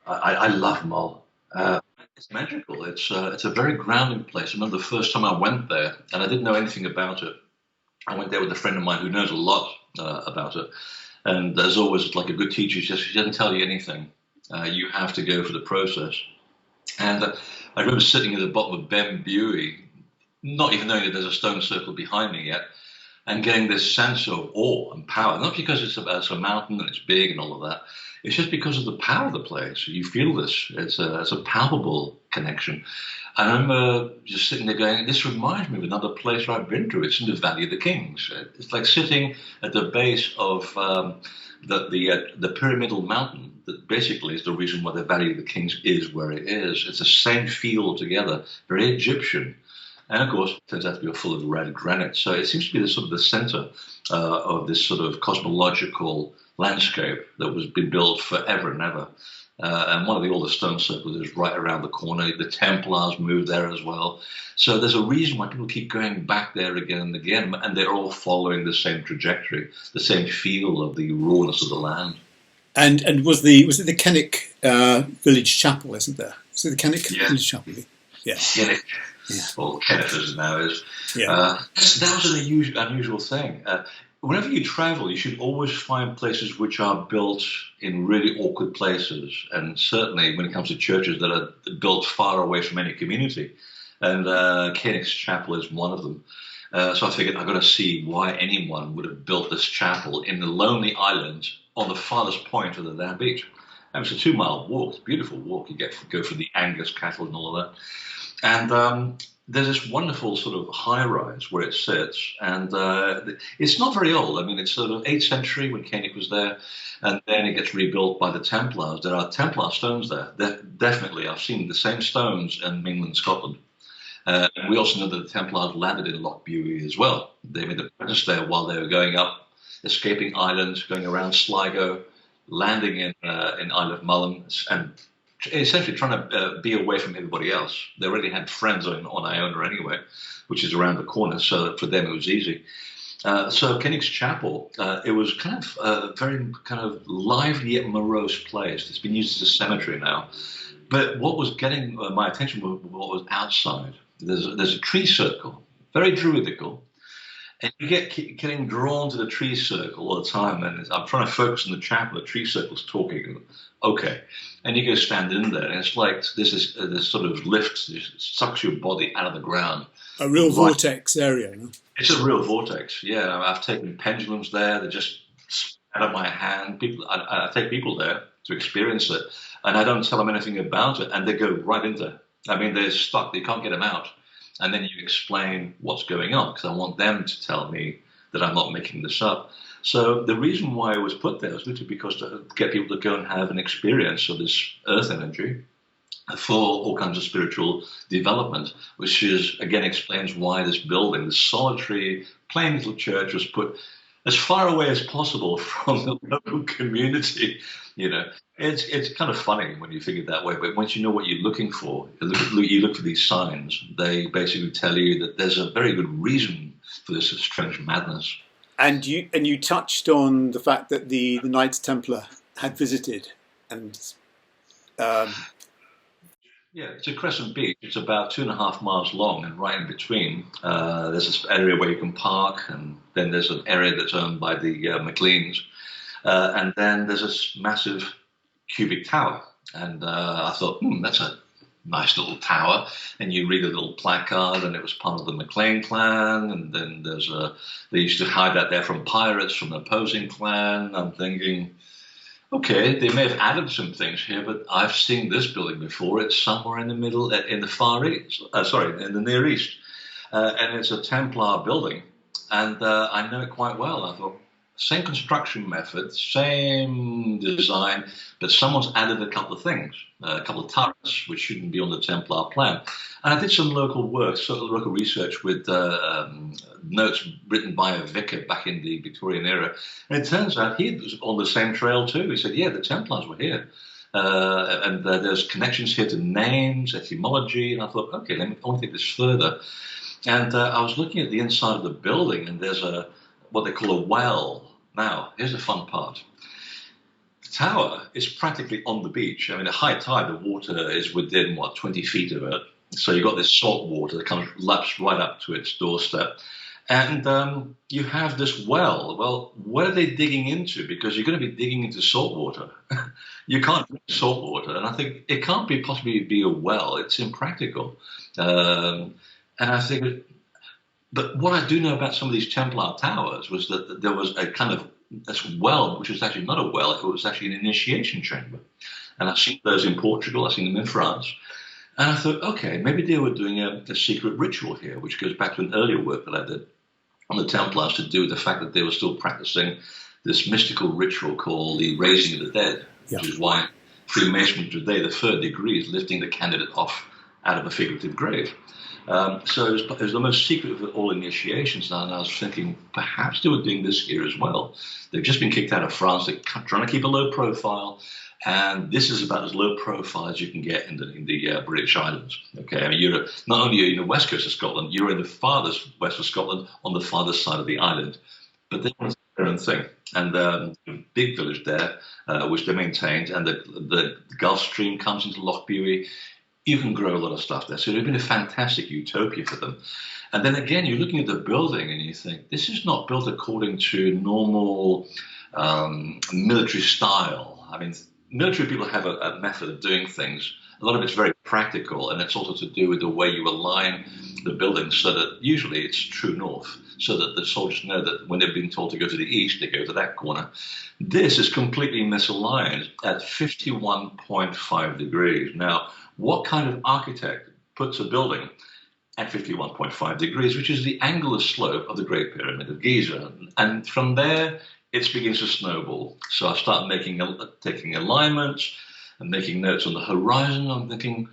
I love Mull. It's magical. It's a very grounding place. I remember the first time I went there, and I didn't know anything about it. I went there with a friend of mine who knows a lot about it. And there's always like a good teacher, just she doesn't tell you anything. You have to go for the process. And I remember sitting at the bottom of Ben Buey, not even knowing that there's a stone circle behind me yet, and getting this sense of awe and power. Not because it's a mountain and it's big and all of that. It's just because of the power of the place. You feel this. It's a palpable connection. And I remember just sitting there going, this reminds me of another place where I've been to. It's in the Valley of the Kings. It's like sitting at the base of the pyramidal mountain that basically is the reason why the Valley of the Kings is where it is. It's the same feel altogether, very Egyptian. And of course, it turns out to be full of red granite. So it seems to be the sort of the center of this sort of cosmological landscape that was been built forever and ever. And one of the oldest stone circles is right around the corner. The Templars moved there as well. So there's a reason why people keep going back there again and again, and they're all following the same trajectory, the same feel of the rawness of the land. And was it the Kennick Village Chapel, isn't there? Was it the Kennick Village Chapel? Yeah. Kennick. Yeah. Or Kenneth as it now is. Yeah. That was an unusual thing. Whenever you travel, you should always find places which are built in really awkward places. And certainly when it comes to churches that are built far away from any community. And Kennick's Chapel is one of them. So I figured I've got to see why anyone would have built this chapel in the lonely island on the farthest point of the damn beach. And it's a 2-mile walk. It's a beautiful walk. You get to go for the Angus cattle and all of that. And there's this wonderful sort of high-rise where it sits, and it's not very old. I mean, it's sort of 8th century when Kennick was there, and then it gets rebuilt by the Templars. There are Templar stones there. Definitely, I've seen the same stones in mainland Scotland. And we also know that the Templars landed in Loch Buey as well. They made a presence there while they were going up, escaping Ireland, going around Sligo, landing in Isle of Mull, and essentially trying to be away from everybody else. They already had friends on Iona anyway, which is around the corner, so for them it was easy. So Kennick's Chapel, it was kind of a very kind of lively yet morose place. It's been used as a cemetery now. But what was getting my attention was what was outside. There's a tree circle, very druidical. And you get getting drawn to the tree circle all the time. And I'm trying to focus on the chapel, the tree circle's talking. Okay. And you go stand in there, and it's like this sort of lift, sucks your body out of the ground. A real vortex area, no? It's a real vortex, yeah. I've taken pendulums there that just out of my hand. I take people there to experience it, and I don't tell them anything about it, and they go right into it. I mean, they're stuck. They can't get them out. And then you explain what's going on, because I want them to tell me that I'm not making this up. So the reason why it was put there was literally because to get people to go and have an experience of this earth energy for all kinds of spiritual development, which is, again, explains why this building, this solitary, plain little church, was put as far away as possible from the local community. You know, it's kind of funny when you figure it that way, but once you know what you're looking for, you look for these signs. They basically tell you that there's a very good reason for this strange madness. And you touched on the fact that the Knights Templar had visited, and yeah, it's a crescent beach. It's about 2.5 miles long, and right in between, there's this area where you can park, and then there's an area that's owned by the McLeans, and then there's this massive cubic tower. And I thought, that's a nice little tower. And you read a little placard, and it was part of the McLean clan. And then they used to hide out there from pirates from the opposing clan. I'm thinking, okay, they may have added some things here, but I've seen this building before. It's somewhere in the middle, in the Far East. In the Near East. And it's a Templar building. And I know it quite well. I thought, same construction method, same design, but someone's added a couple of things, a couple of turrets, which shouldn't be on the Templar plan. And I did some local work, local research with notes written by a vicar back in the Victorian era. And it turns out he was on the same trail too. He said, yeah, the Templars were here. And there's connections here to names, etymology. And I thought, okay, I want to take this further. And I was looking at the inside of the building, and there's what they call a well. Now, here's the fun part. The tower is practically on the beach. I mean, at high tide, the water is within, 20 feet of it. So you've got this salt water that comes laps right up to its doorstep. And you have this well. Well, what are they digging into? Because you're going to be digging into salt water. You can't drink salt water. And I think it can't be possibly be a well. It's impractical. And I think, but what I do know about some of these Templar towers was that there was a kind of this well, which was actually not a well, it was actually an initiation chamber. And I've seen those in Portugal, I've seen them in France. And I thought, okay, maybe they were doing a secret ritual here, which goes back to an earlier work that I did on the Templars to do with the fact that they were still practicing this mystical ritual called the raising of the dead, which is why Freemasonry today, the third degree, is lifting the candidate off out of a figurative grave. So it was the most secret of all initiations. And I was thinking, perhaps they were doing this here as well. They've just been kicked out of France. They're trying to keep a low profile. And this is about as low profile as you can get in the British Islands. Okay, I mean, not only are you in the west coast of Scotland, you're in the farthest west of Scotland on the farthest side of the island. But they want their own thing. And a big village there, which they maintained, and the Gulf Stream comes into Loch Buie. You can grow a lot of stuff there. So it would have been a fantastic utopia for them. And then again, you're looking at the building and you think, this is not built according to normal military style. I mean, military people have a method of doing things. A lot of it's very practical, and it's also to do with the way you align the buildings so that usually it's true north, so that the soldiers know that when they're being told to go to the east, they go to that corner. This is completely misaligned at 51.5 degrees. Now, what kind of architect puts a building at 51.5 degrees, which is the angular slope of the Great Pyramid of Giza? And from there, it begins to snowball. So I start taking alignments and making notes on the horizon. I'm thinking,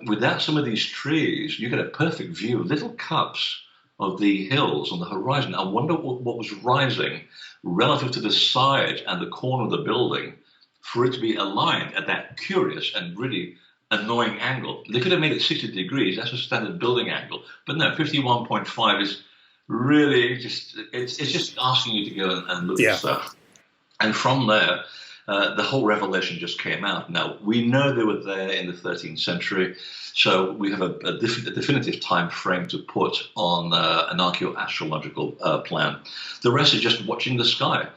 without some of these trees, you get a perfect view of little cups of the hills on the horizon. I wonder what was rising relative to the side and the corner of the building for it to be aligned at that curious and really annoying angle. They could have made it 60 degrees. That's a standard building angle. But no, 51.5 is really it's just asking you to go and look at stuff. And from there, the whole revelation just came out. Now, we know they were there in the 13th century, so we have a definitive time frame to put on an archaeoastrological plan. The rest is just watching the sky.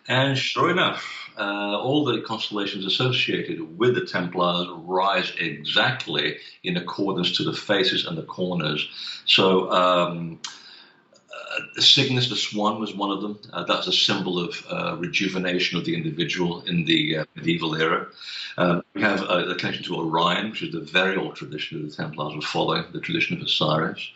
And sure enough, all the constellations associated with the Templars rise exactly in accordance to the faces and the corners. So Cygnus the Swan was one of them. That's a symbol of rejuvenation of the individual in the medieval era. We have a connection to Orion, which is the very old tradition that the Templars were following, the tradition of Osiris.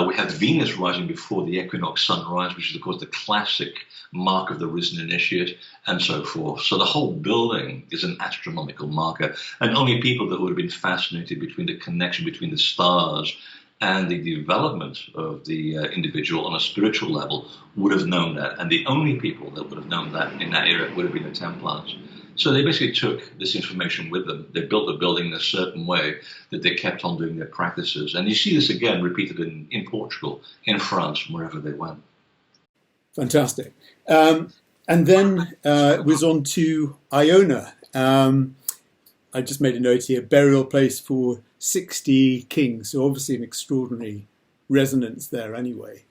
We have Venus rising before the equinox sunrise, which is, of course, the classic mark of the risen initiate, and so forth. So the whole building is an astronomical marker, and only people that would have been fascinated between the connection between the stars and the development of the individual on a spiritual level would have known that. And the only people that would have known that in that era would have been the Templars. So they basically took this information with them. They built the building in a certain way that they kept on doing their practices. And you see this again repeated in Portugal, in France, wherever they went. Fantastic. And then it was on to Iona. I just made a note here, burial place for 60 kings. So obviously an extraordinary resonance there anyway.